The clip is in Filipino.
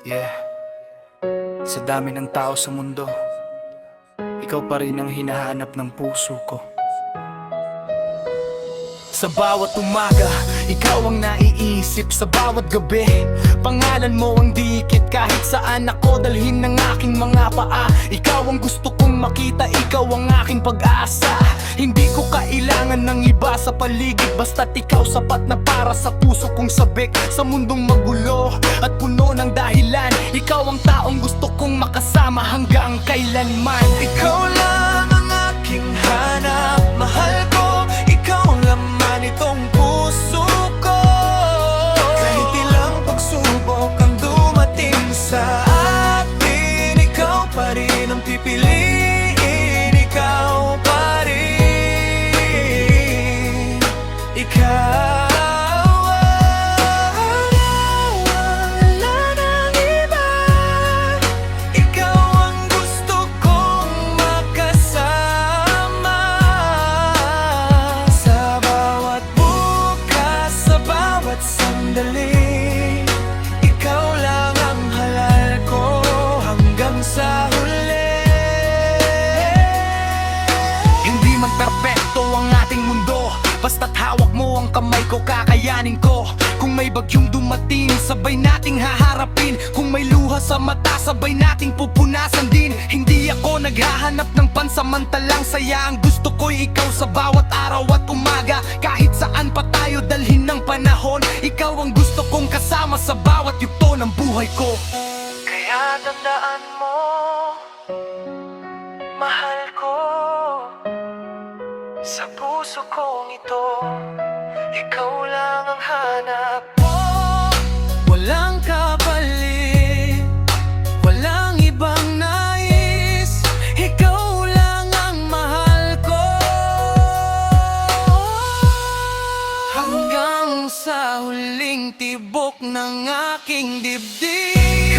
Yeah, sa dami ng tao sa mundo, ikaw pa rin ang hinahanap ng puso ko. Sa bawat umaga, ikaw ang naiisip. Sa bawat gabi, pangalan mo ang diikit. Kahit saan ako dalhin ng aking mga paa, ikaw ang gusto kong makita, ikaw ang aking pag-asa. Hindi ko kailangan ng iba sa paligid, basta't ikaw sapat na para sa puso kong sabik. Sa mundong magulo at puno ng dahilan, ikaw ang taong gusto kong makasama hanggang kailanman. Ikaw lang ang aking hanap, mahal ko. Ikaw ang laman itong puso ko. Kahit ilang pagsubok ang dumating sa atin, ikaw pa rin ang pipiliin. Ikaw pa rin. Ikaw, wala nang iba. Ikaw ang gusto kong makasama. Sa bawat bukas, sa bawat sandali, ikaw lang ang halal ko hanggang sa huli. Hindi man perpekto ang ating mundo, basta't hawak mo ang kamay ko, kakayanin ko. Kung may bagyong dumating, sabay nating haharapin. Kung may luha sa mata, sabay nating pupunasan din. Hindi ako naghahanap ng pansamantalang saya. Ang gusto ko'y ikaw sa bawat araw at umaga. Kahit saan pa tayo dalhin ng panahon, ikaw ang gusto kong kasama sa bawat yugto ng buhay ko. Kaya tandaan mo, mahal ko, sa puso kong ito, ikaw lang ang hanap mo. Walang kapalit, walang ibang nais, ikaw lang ang mahal ko. Hanggang sa huling tibok ng aking dibdib.